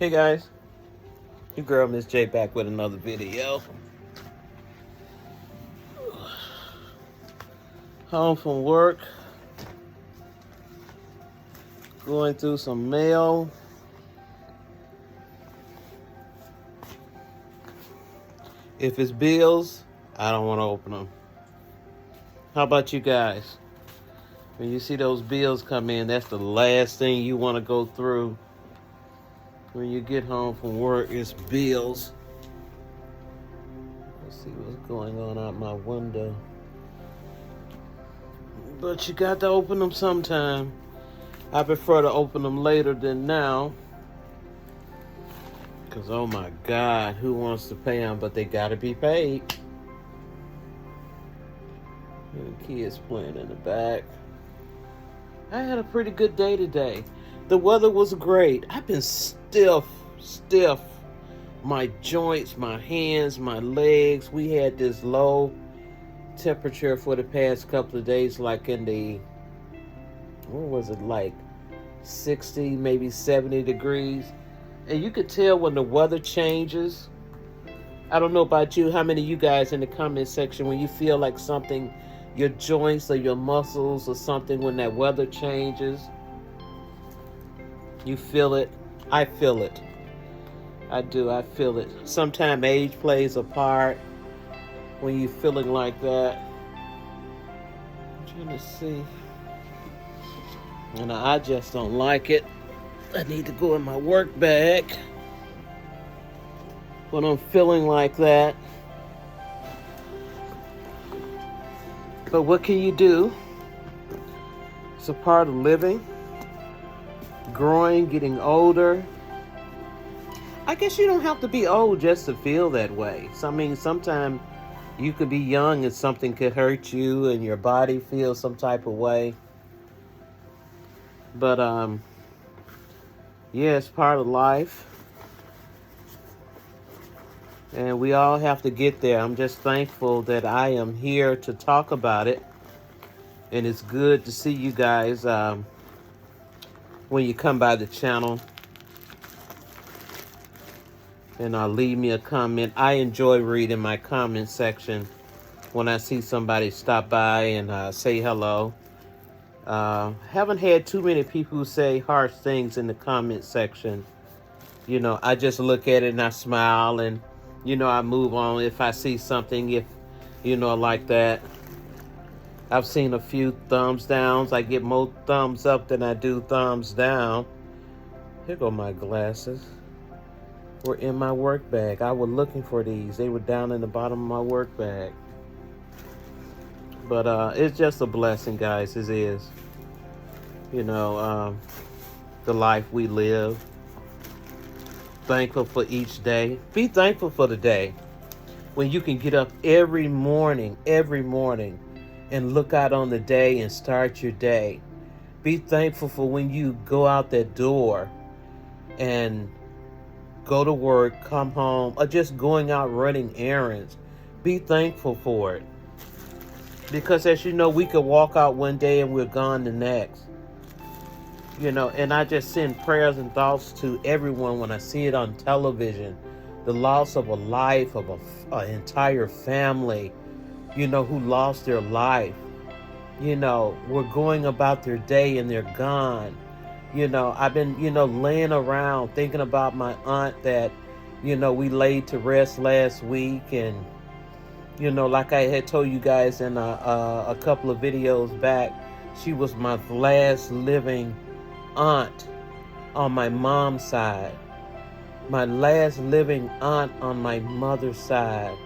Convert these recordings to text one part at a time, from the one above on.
Hey guys, your girl Miss J back with another video. Home from work, going through some mail. If it's bills, I don't want to open them. How about you guys? When you see those bills come in, that's the last thing you want to go through. When you get home from work, it's bills. Let's see what's going on out my window. But you got to open them sometime. I prefer to open them later than now. Because, oh my God, who wants to pay them? But they got to be paid. And the kids playing in the back. I had a pretty good day today. The weather was great. I've been stiff. My joints, my hands, my legs. We had this low temperature for the past couple of days, like in the, what was it, like 60, maybe 70 degrees. And you could tell when the weather changes. I don't know about you, how many of you guys in the comment section, when you feel like something, your joints or your muscles or something, when that weather changes, you feel it? I feel it. I do, I feel it. Sometimes age plays a part when you're feeling like that. I'm trying to see. And I just don't like it. I need to go in my work bag when I'm feeling like that. But what can you do? It's a part of living, growing, getting older. I guess you don't have to be old just to feel that way. So, I mean, sometimes you could be young and something could hurt you and your body feels some type of way. But, yeah, it's part of life. And we all have to get there. I'm just thankful that I am here to talk about it. And it's good to see you guys when you come by the channel. And leave me a comment. I enjoy reading my comment section when I see somebody stop by and say hello. Haven't had too many people who say harsh things in the comment section. You know, I just look at it and I smile and, you know, I move on if I see something, if, you know, like that. I've seen a few thumbs downs. I get more thumbs up than I do thumbs down. Here go my glasses. Were in my work bag. I was looking for these. They were down in the bottom of my work bag. But it's just a blessing, guys. It is. You know, the life we live. Thankful for each day. Be thankful for the day when you can get up every morning, and look out on the day and start your day. Be thankful for when you go out that door and go to work, come home, or just going out running errands. Be thankful for it. Because as you know, we could walk out one day and we're gone the next. You know, and I just send prayers and thoughts to everyone when I see it on television. The loss of a life, of an entire family, you know, who lost their life. You know, we're going about their day and they're gone. You know, I've been, you know, laying around thinking about my aunt that, you know, we laid to rest last week. And, you know, like I had told you guys in a couple of videos back, she was my last living aunt on my mom's side. My last living aunt on my mother's side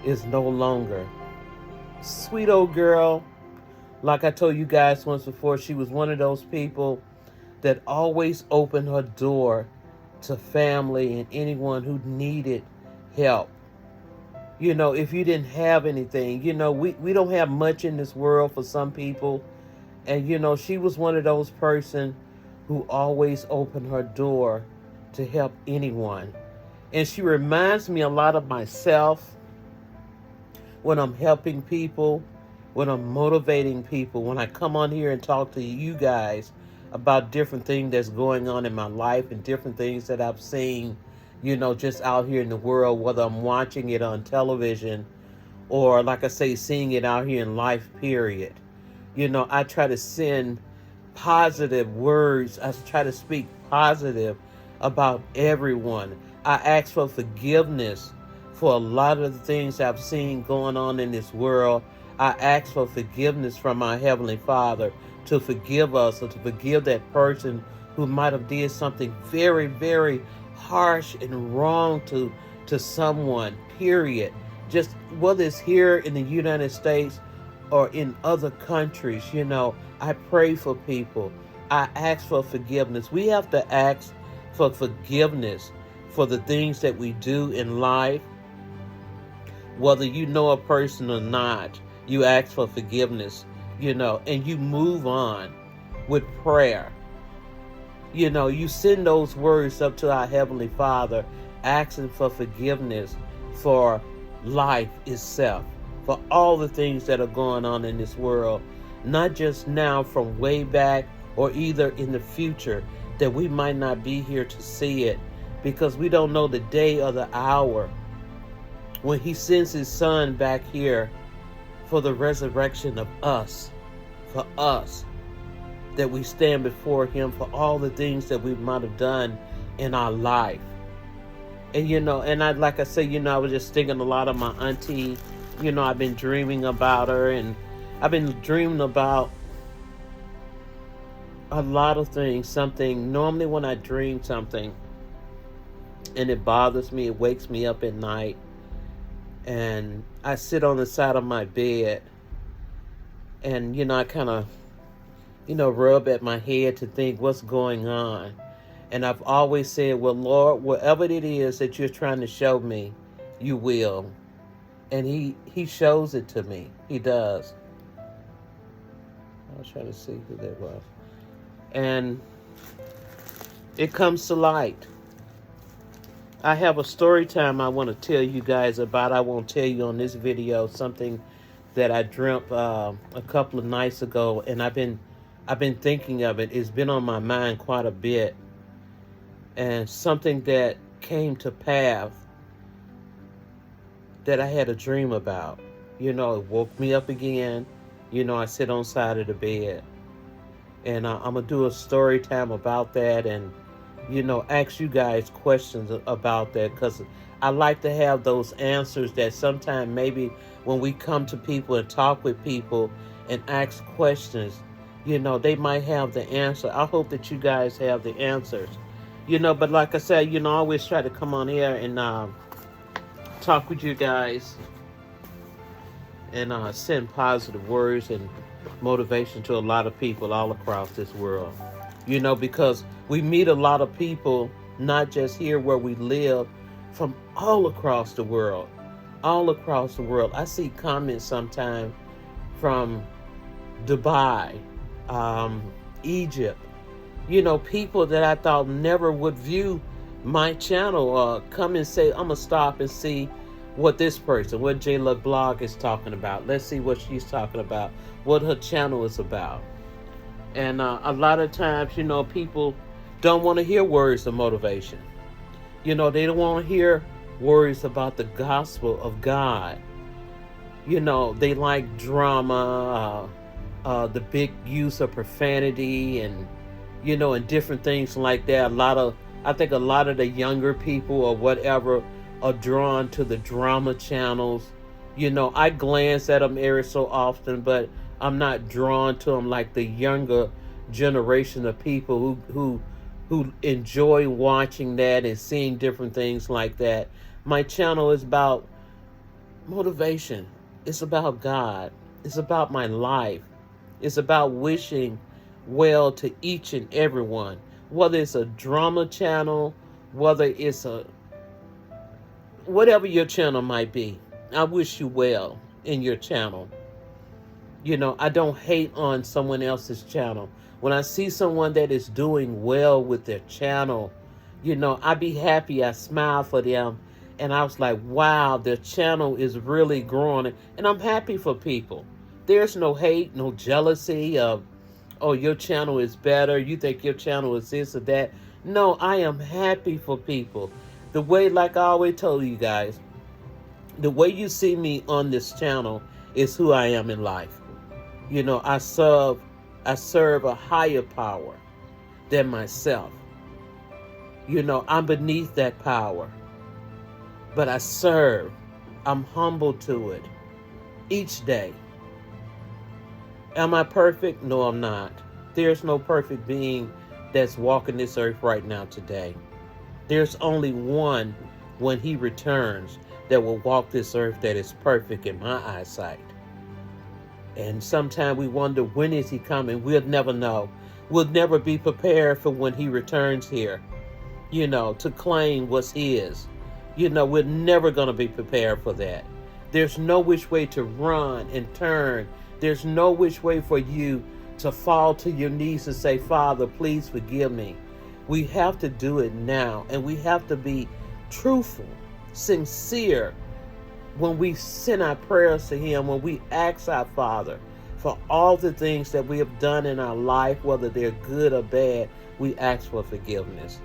is no longer. Sweet old girl. Like I told you guys once before, she was one of those people that always opened her door to family and anyone who needed help. You know, if you didn't have anything, you know, we don't have much in this world for some people. And, you know, she was one of those person who always opened her door to help anyone. And she reminds me a lot of myself when I'm helping people, when I'm motivating people, when I come on here and talk to you guys about different things that's going on in my life and different things that I've seen, just out here in the world, whether I'm watching it on television or, like I say, seeing it out here in life, period. I try to send positive words. I try to speak positive about everyone. I ask for forgiveness for a lot of the things I've seen going on in this world. I ask for forgiveness from my Heavenly Father to forgive us, or to forgive that person who might have did something very, very harsh and wrong to someone, period. Just whether it's here in the United States or in other countries, I pray for people. I ask for forgiveness. We have to ask for forgiveness for the things that we do in life. Whether you know a person or not, you ask for forgiveness, and you move on with prayer. You send those words up to our Heavenly Father, asking for forgiveness for life itself, for all the things that are going on in this world, not just now, from way back, or either in the future that we might not be here to see it, because we don't know the day or the hour when He sends His Son back here for the resurrection of us, for us, that we stand before Him for all the things that we might have done in our life. And like I say, I was just thinking a lot of my auntie. I've been dreaming about her, and I've been dreaming about a lot of things. Normally when I dream something and it bothers me, it wakes me up at night, and I sit on the side of my bed, and I kind of rub at my head to think what's going on. And I've always said, well, Lord, whatever it is that you're trying to show me, you will. And he shows it to me. He does. I was trying to see who that was. And it comes to light. I have a story time I want to tell you guys about. I won't tell you on this video, something that I dreamt a couple of nights ago, and I've been thinking of it. It's been on my mind quite a bit. And something that came to pass that I had a dream about. It woke me up again. I sit on the side of the bed. And I'm going to do a story time about that, and, ask you guys questions about that, because I like to have those answers that sometimes maybe when we come to people and talk with people and ask questions, they might have the answer. I hope that you guys have the answers. But like I said, I always try to come on here and talk with you guys and send positive words and motivation to a lot of people all across this world. Because we meet a lot of people, not just here where we live, from all across the world. All across the world. I see comments sometimes from Dubai, Egypt, people that I thought never would view my channel, or come and say, I'm going to stop and see what this person, what J-Luck Blog is talking about. Let's see what she's talking about, what her channel is about. And a lot of times, people don't want to hear words of motivation. They don't want to hear words about the gospel of God. They like drama, the big use of profanity, and and different things like that. I think a lot of the younger people or whatever are drawn to the drama channels. I glance at them every so often, but I'm not drawn to them like the younger generation of people who enjoy watching that and seeing different things like that. My channel is about motivation. It's about God. It's about my life. It's about wishing well to each and everyone, whether it's a drama channel, whether it's whatever your channel might be. I wish you well in your channel. I don't hate on someone else's channel. When I see someone that is doing well with their channel, I be happy. I smile for them, and I was like, wow, their channel is really growing, and I'm happy for people. There's no hate, no jealousy of oh, your channel is better. You think your channel is this or that. No, I am happy for people. The way, like I always told you guys, the way you see me on this channel is who I am in life. You know, I serve a higher power than myself. You know, I'm beneath that power, but I serve. I'm humble to it each day. Am I perfect? No, I'm not. There's no perfect being that's walking this earth right now today. There's only one when he returns that will walk this earth that is perfect in my eyesight. And sometimes we wonder, when is he coming? We'll never know. We'll never be prepared for when he returns here, you know, to claim what's his. You know, we're never going to be prepared for that. There's no which way to run and turn. There's no which way for you to fall to your knees and say, Father, please forgive me. We have to do it now, and we have to be truthful, sincere when we send our prayers to him, when we ask our Father for all the things that we have done in our life, whether they're good or bad. We ask for forgiveness.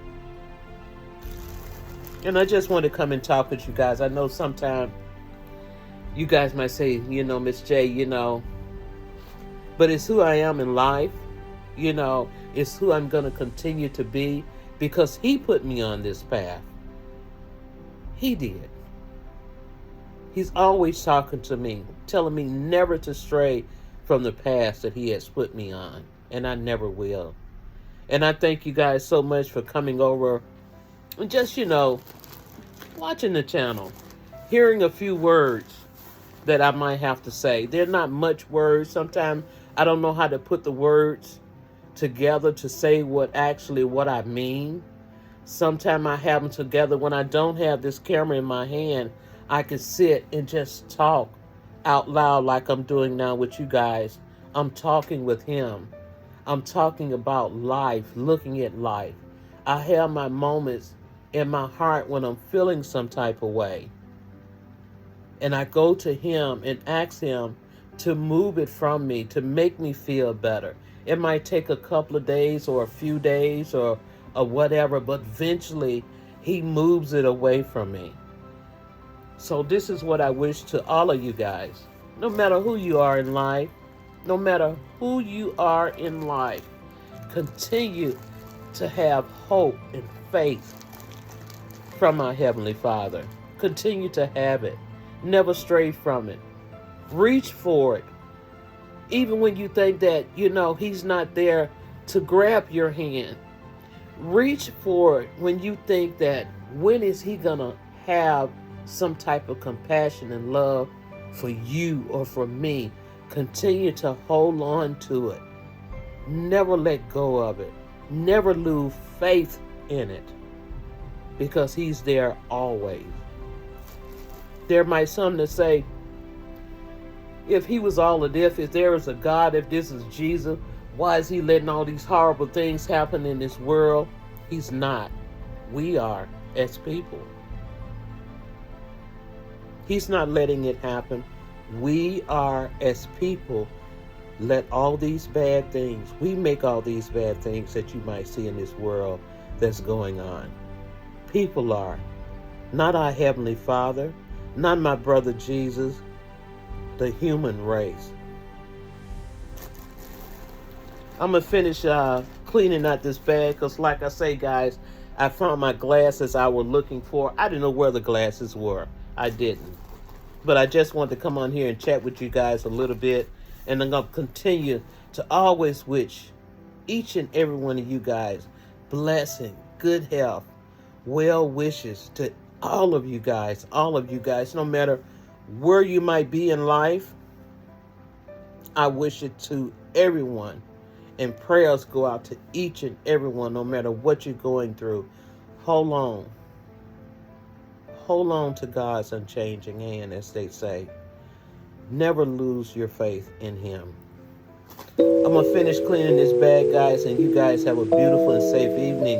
And I just want to come and talk with you guys. I know sometimes you guys might say, you know, Miss J, you know, but it's who I am in life. You know, it's who I'm going to continue to be, because he put me on this path. He did. He's always talking to me, telling me never to stray from the path that he has put me on. And I never will. And I thank you guys so much for coming over and just, you know, watching the channel, hearing a few words that I might have to say. They're not much words. Sometimes I don't know how to put the words together to say what I mean. Sometimes I have them together when I don't have this camera in my hand. I can sit and just talk out loud like I'm doing now with you guys. I'm talking with him. I'm talking about life, looking at life. I have my moments in my heart when I'm feeling some type of way. And I go to him and ask him to move it from me, to make me feel better. It might take a couple of days or a few days or whatever, but eventually he moves it away from me. So this is what I wish to all of you guys. No matter who you are in life, no matter who you are in life, continue to have hope and faith from our Heavenly Father. Continue to have it. Never stray from it. Reach for it. Even when you think that, you know, he's not there to grab your hand. Reach for it when you think that, when is he going to have some type of compassion and love for you or for me? Continue to hold on to it. Never let go of it. Never lose faith in it, because he's there always. There might some that say, if he was all of this, if there is a God, if this is Jesus, why is he letting all these horrible things happen in this world? He's not. We are, as people. He's not letting it happen. We are, as people, let all these bad things, we make all these bad things that you might see in this world that's going on. People are. Not our Heavenly Father, not my brother Jesus, the human race. I'm going to finish cleaning out this bag, because like I say, guys, I found my glasses I was looking for. I didn't know where the glasses were. I didn't. But I just wanted to come on here and chat with you guys a little bit. And I'm going to continue to always wish each and every one of you guys blessing, good health, well wishes to all of you guys, no matter where you might be in life. I wish it to everyone. And prayers go out to each and everyone, no matter what you're going through. Hold on. Hold on to God's unchanging hand, as they say. Never lose your faith in him. I'm going to finish cleaning this bag, guys, and you guys have a beautiful and safe evening.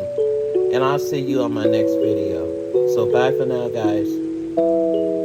And I'll see you on my next video. So bye for now, guys.